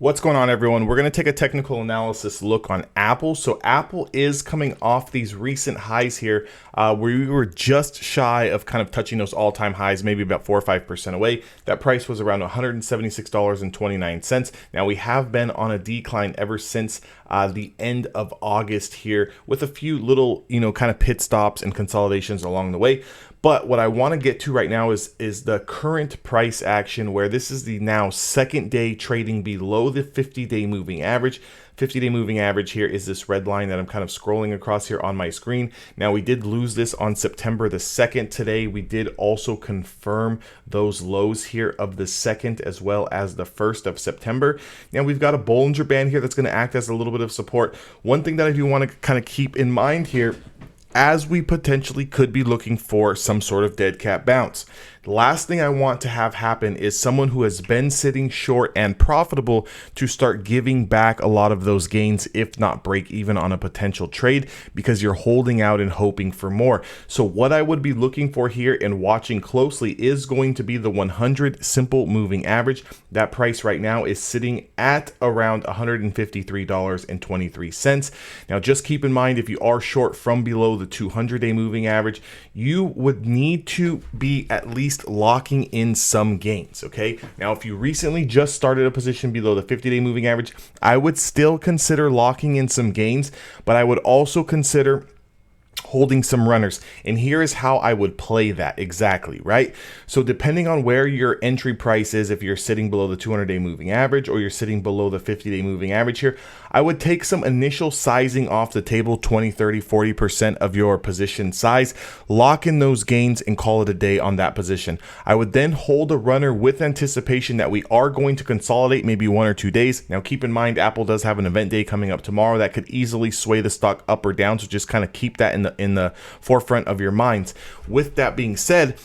What's going on, everyone? We're going to take a technical analysis look on Appl. So Appl is coming off these recent highs here where we were just shy of kind of touching those all-time highs, maybe about 4 or 5% away. That price was around $176.29. Now we have been on a decline ever since the end of August here, with a few little, kind of pit stops and consolidations along the way. But what I want to get to right now is the current price action, where this is the now second day trading below the 50-day moving average. 50-day moving average here is this red line that I'm kind of scrolling across here on my screen. Now, we did lose this on September the 2nd. Today, we did also confirm those lows here of the 2nd as well as the 1st of September. Now, we've got a Bollinger Band here that's going to act as a little bit of support. One thing that I do want to kind of keep in mind here, as we potentially could be looking for some sort of dead cat bounce. The last thing I want to have happen is someone who has been sitting short and profitable to start giving back a lot of those gains, if not break even on a potential trade, because you're holding out and hoping for more. So what I would be looking for here and watching closely is going to be the 100 simple moving average. That price right now is sitting at around $153.23. Now, just keep in mind, if you are short from below the 200-day moving average, you would need to be at least locking in some gains. Okay, now if you recently just started a position below the 50-day moving average, I would still consider locking in some gains, but I would also consider holding some runners. And here is how I would play that exactly, right? So depending on where your entry price is, if you're sitting below the 200-day moving average or you're sitting below the 50-day moving average here, I would take some initial sizing off the table, 20, 30, 40% of your position size, lock in those gains and call it a day on that position. I would then hold a runner with anticipation that we are going to consolidate maybe 1 or 2 days. Now, keep in mind, Appl does have an event day coming up tomorrow that could easily sway the stock up or down. So just kind of keep that in the forefront of your minds. With that being said,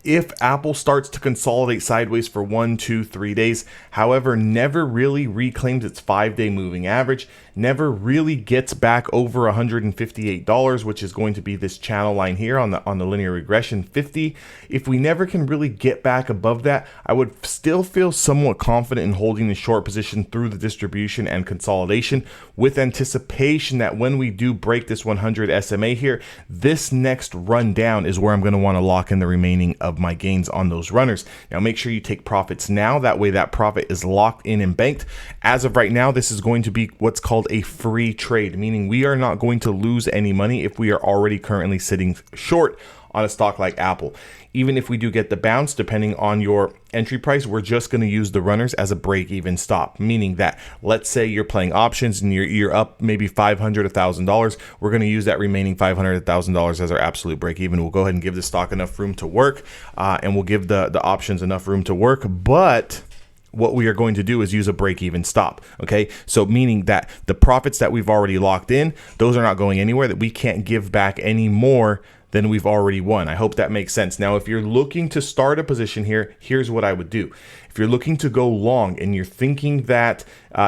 if Appl starts to consolidate sideways for 1, 2, 3 days, however, never really reclaims its 5-day moving average, never really gets back over $158, which is going to be this channel line here on the linear regression 50. If we never can really get back above that, I would still feel somewhat confident in holding the short position through the distribution and consolidation, with anticipation that when we do break this 100 SMA here, this next run down is where I'm going to want to lock in the remaining of my gains on those runners. Now, make sure you take profits now. That way that profit is locked in and banked. As of right now, this is going to be what's called a free trade, meaning we are not going to lose any money if we are already currently sitting short on a stock like Appl. Even if we do get the bounce, depending on your entry price, we're just going to use the runners as a break-even stop, meaning that let's say you're playing options and you're up maybe $500, $1,000. We're going to use that remaining $500, $1,000 as our absolute break-even. We'll go ahead and give the stock enough room to work, and we'll give the options enough room to work, but what we are going to do is use a break-even stop. Okay, so meaning that the profits that we've already locked in, those are not going anywhere, that we can't give back any more than we've already won. I hope that makes sense. Now, if you're looking to start a position here, here's what I would do. If you're looking to go long and you're thinking that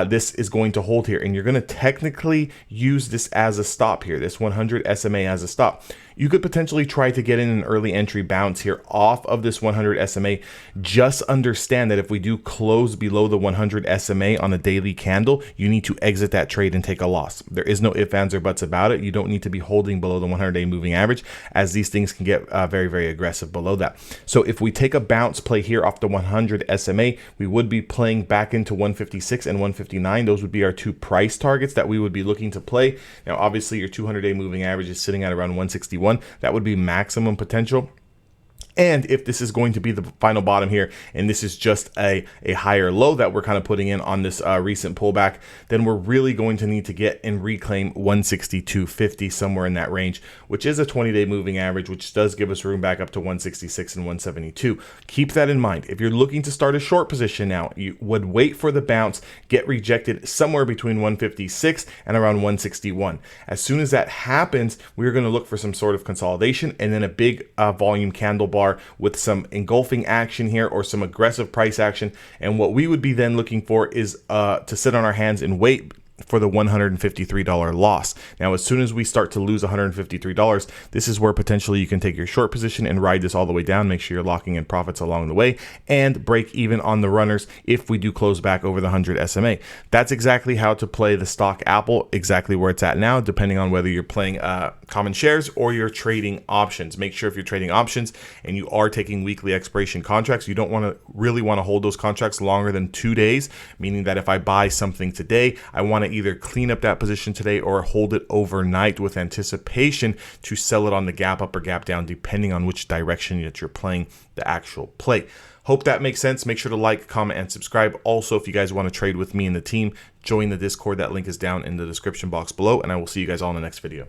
this is going to hold here, and you're going to technically use this as a stop here, this 100 SMA as a stop, you could potentially try to get in an early entry bounce here off of this 100 SMA. Just understand that if we do close below the 100 SMA on a daily candle, you need to exit that trade and take a loss. There is no ifs, ands, or buts about it. You don't need to be holding below the 100-day moving average, as these things can get very, very aggressive below that. So if we take a bounce play here off the 100 SMA, we would be playing back into 156 and 159. Those would be our two price targets that we would be looking to play. Now, obviously, your 200-day moving average is sitting at around 161. That would be maximum potential. And if this is going to be the final bottom here, and this is just a higher low that we're kind of putting in on this recent pullback, then we're really going to need to get and reclaim 162.50, somewhere in that range, which is a 20-day moving average, which does give us room back up to 166 and 172. Keep that in mind. If you're looking to start a short position now, you would wait for the bounce, get rejected somewhere between 156 and around 161. As soon as that happens, we're going to look for some sort of consolidation and then a big volume candle bar with some engulfing action here or some aggressive price action. And what we would be then looking for is to sit on our hands and wait for the $153 loss. Now, as soon as we start to lose $153, this is where potentially you can take your short position and ride this all the way down. Make sure you're locking in profits along the way and break even on the runners if we do close back over the 100 SMA. That's exactly how to play the stock Appl, exactly where it's at now, depending on whether you're playing common shares or you're trading options. Make sure if you're trading options and you are taking weekly expiration contracts, you don't really want to hold those contracts longer than 2 days, meaning that if I buy something today, I want to either clean up that position today or hold it overnight with anticipation to sell it on the gap up or gap down, depending on which direction that you're playing the actual play. Hope that makes sense. Make sure to like, comment, and subscribe. Also, if you guys want to trade with me and the team, join the Discord. That link is down in the description box below, and I will see you guys all in the next video.